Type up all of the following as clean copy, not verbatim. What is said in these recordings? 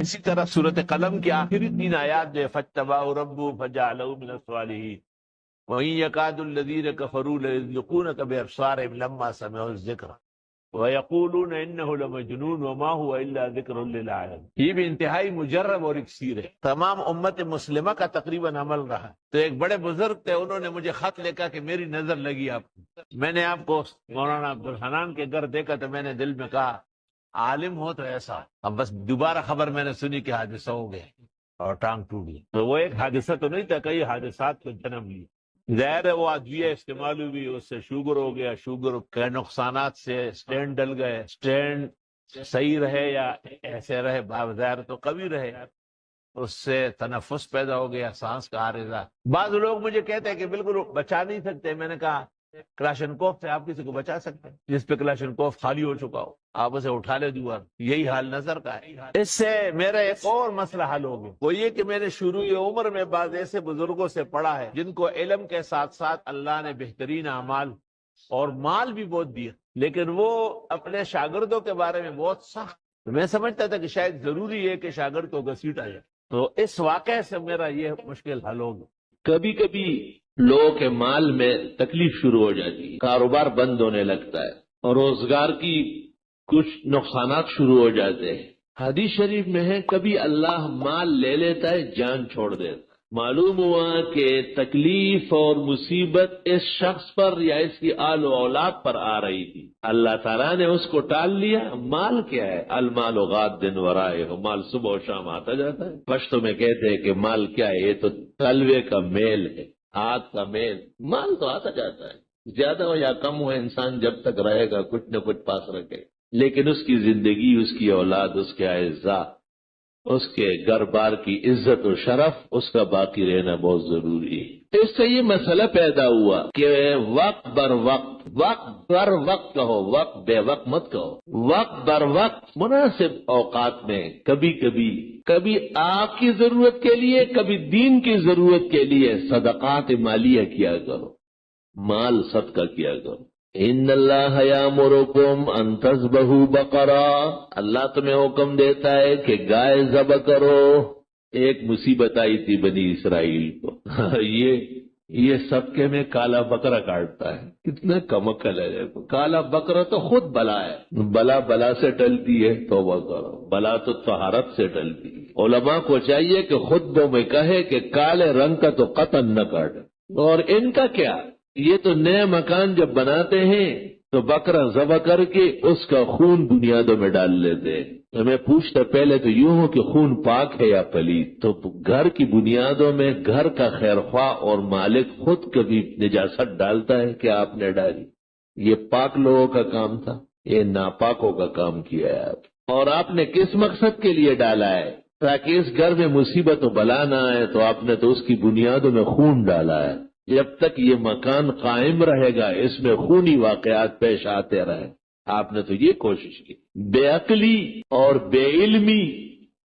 اسی طرح سورۃ قلم کی آخری 3 آیات جو فَاتَّبَعَهُ رَبُّهُ فَجَعَلَهُ مِنَ الصَّالِحِينَ وَإِن يَكَادُ الَّذِينَ كَفَرُوا لَيُزْلِقُونَكَ بِأَبْصَارِهِمْ لَمَّا سَمِعُوا الذِّكْرَ وَيَقُولُونَ إِنَّهُ لَمَجْنُونٌ وَمَا هُوَ إِلَّا ذِكْرٌ لِلْعَالَمِينَ۔ یہ بھی انتہائی مجرب اور اکسیر ہے، تمام امت مسلمہ کا تقریباً عمل رہا۔ تو ایک بڑے بزرگ تھے، انہوں نے مجھے خط لکھا کہ میری نظر لگی آپ کو، میں نے آپ کو مولانا عبدالحنان کے گھر دیکھا تو میں نے دل میں کہا عالم ہو تو ایسا۔ اب بس دوبارہ خبر میں نے سنی کہ حادثہ ہو گیا اور ٹانگ ٹوٹ گئی۔ تو وہ ایک حادثہ تو نہیں تھا، کئی حادثات کو جنم لیا۔ ظاہر ہے وہ ادویہ استعمال ہوئی، اس سے شوگر ہو گیا، شوگر کے نقصانات سے سٹینڈ ڈل گئے، سٹینڈ صحیح رہے یا ایسے رہے، ظاہر تو قوی رہے، اس سے تنفس پیدا ہو گیا، سانس کا عارضہ۔ بعض لوگ مجھے کہتے ہیں کہ بالکل بچا نہیں سکتے، میں نے کہا کلاشنکوف سے آپ کسی کو بچا سکتے ہیں؟ جس پہ کلاشنکوف خالی ہو چکا ہو آپ اسے اٹھا لے دوبارہ، یہی حال نظر کا ہے۔ اس سے میرا ایک اور مسئلہ حل ہو گیا، وہ یہ کہ میں نے شروع عمر میں بعض ایسے بزرگوں سے پڑھا ہے جن کو علم کے ساتھ ساتھ اللہ نے بہترین اعمال اور مال بھی بہت دیا، لیکن وہ اپنے شاگردوں کے بارے میں بہت سخت۔ میں سمجھتا تھا کہ شاید ضروری ہے کہ شاگرد کو گھسیٹا جائے، تو اس واقعے سے میرا یہ مشکل حل ہو گیا۔ کبھی کبھی لوگوں کے مال میں تکلیف شروع ہو جاتی ہے، کاروبار بند ہونے لگتا ہے اور روزگار کی کچھ نقصانات شروع ہو جاتے ہیں۔ حدیث شریف میں ہے کبھی اللہ مال لے لیتا ہے، جان چھوڑ دیتا ہے۔ معلوم ہوا کہ تکلیف اور مصیبت اس شخص پر یا اس کی آل و اولاد پر آ رہی تھی، اللہ تعالیٰ نے اس کو ٹال لیا۔ مال کیا ہے؟ المال غاد دن ورائے، مال صبح و شام آتا جاتا ہے۔ پشتو میں کہتے ہیں کہ مال کیا ہے؟ یہ تو تلوے کا میل ہے، ہاتھ کا میل۔ مال تو آتا جاتا ہے، زیادہ ہو یا کم ہو، انسان جب تک رہے گا کچھ نہ کچھ پاس رکھے، لیکن اس کی زندگی، اس کی اولاد، اس کے اعزاء، اس کے گھر بار کی عزت و شرف، اس کا باقی رہنا بہت ضروری ہے۔ اس سے یہ مسئلہ پیدا ہوا کہ وقت بر وقت، وقت بر وقت کہو، وقت بے وقت مت کہو، وقت بر وقت مناسب اوقات میں کبھی آپ کی ضرورت کے لیے، کبھی دین کی ضرورت کے لیے صدقات مالیہ کیا کرو، مال صدقہ کیا کرو۔ ان اللہ یامرکم ان تذبحوا بقرہ، اللہ تمہیں حکم دیتا ہے کہ گائے ذبح کرو۔ ایک مصیبت آئی تھی بنی اسرائیل کو، یہ صدقے میں کالا بکرا کاٹتا ہے، کتنا کم عقل ہے۔ کالا بکرا تو خود بلا ہے، بلا سے ٹلتی ہے، توبہ کرو، بلا تو طہارت سے ٹلتی ہے۔ علماء کو چاہیے کہ خطبوں میں کہے کہ کالے رنگ کا تو قطن نہ کاٹے۔ اور ان کا کیا، یہ تو نئے مکان جب بناتے ہیں تو بکرا ذبح کر کے اس کا خون بنیادوں میں ڈال لیتے ہیں۔ میں پوچھتا پہلے تو یوں ہو کہ خون پاک ہے یا پلید؟ تو گھر کی بنیادوں میں گھر کا خیرخواہ اور مالک خود کبھی نجاست ڈالتا ہے کہ آپ نے ڈالی؟ یہ پاک لوگوں کا کام تھا، یہ ناپاکوں کا کام کیا ہے آپ۔ اور آپ نے کس مقصد کے لیے ڈالا ہے؟ تاکہ اس گھر میں مصیبت و بلا نہ آئے، تو آپ نے تو اس کی بنیادوں میں خون ڈالا ہے۔ جب تک یہ مکان قائم رہے گا اس میں خونی واقعات پیش آتے رہے۔ آپ نے تو یہ کوشش کی۔ بے عقلی اور بے علمی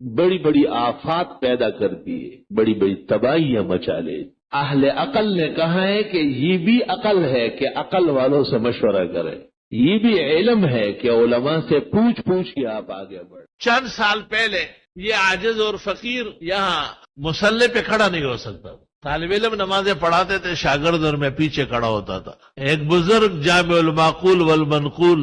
بڑی بڑی آفات پیدا کرتی ہے، بڑی بڑی تباہیاں مچا لے۔ اہل عقل نے کہا ہے کہ یہ بھی عقل ہے کہ عقل والوں سے مشورہ کرے، یہ بھی علم ہے کہ علماء سے پوچھ کے آپ آگے بڑھیں۔ چند سال پہلے یہ عاجز اور فقیر یہاں مصلی پہ کھڑا نہیں ہو سکتا، طالب علم نمازیں پڑھاتے تھے، شاگرد اور میں پیچھے کھڑا ہوتا تھا۔ ایک بزرگ جامع المعقول والمنقول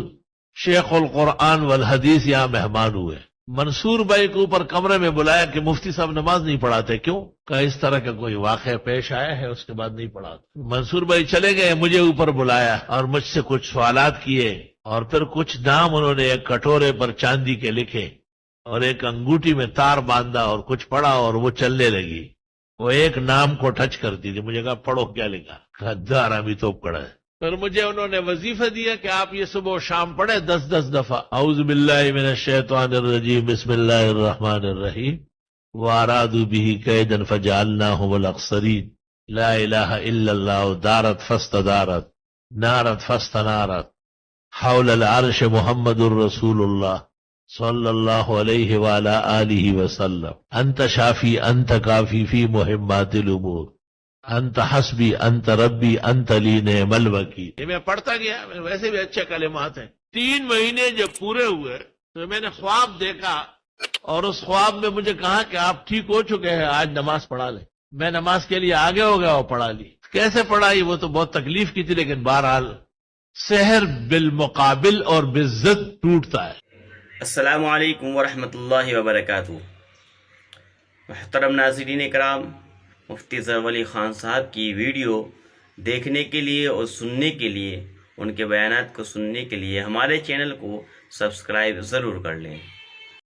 شیخ القرآن والحدیث یہاں مہمان ہوئے۔ منصور بھائی کو اوپر کمرے میں بلایا کہ مفتی صاحب نماز نہیں پڑھاتے، کیوں؟ کہ اس طرح کا کوئی واقعہ پیش آیا ہے، اس کے بعد نہیں پڑھاتے۔ منصور بھائی چلے گئے، مجھے اوپر بلایا اور مجھ سے کچھ سوالات کیے، اور پھر کچھ نام انہوں نے ایک کٹورے پر چاندی کے لکھے اور ایک انگوٹھی میں تار باندھا اور کچھ پڑھا اور وہ چلنے لگی۔ وہ ایک نام کو ٹچ کرتی تھی، مجھے کہا پڑھو کیا لکھا؟ خدار امی توپ کڑا ہے۔ پھر مجھے انہوں نے وظیفہ دیا کہ آپ یہ صبح و شام پڑھیں 10 دفعہ، اعوذ باللہ من الشیطان الرجیم بسم اللہ الرحمن الرحیم، وارادوا به کیدا فجعلناهم الاخسرین، لا الہ الا اللہ، دارت فاستدارت، نارت فاستنارت، حول العرش محمد الرسول اللہ صلی اللہ علیہ وعلی آلہ وسلم، انت شافی انت کافی فی مہمات الامور، انت حسبی انت ربی انت لی نعم الوکیل۔ یہ میں پڑھتا گیا، ویسے بھی اچھے کلمات ہیں۔ 3 مہینے جب پورے ہوئے تو میں نے خواب دیکھا اور اس خواب میں مجھے کہا کہ آپ ٹھیک ہو چکے ہیں، آج نماز پڑھا لیں۔ میں نماز کے لیے آگے ہو گیا اور پڑھا لی۔ کیسے پڑھائی وہ تو بہت تکلیف کی تھی، لیکن بہرحال سحر بالمقابل اور بالضد ٹوٹتا ہے۔ السلام علیکم ورحمۃ اللہ وبرکاتہ۔ محترم ناظرین کرام، مفتی ظفر علی خان صاحب کی ویڈیو دیکھنے کے لیے اور سننے کے لیے، ان کے بیانات کو سننے کے لیے ہمارے چینل کو سبسکرائب ضرور کر لیں۔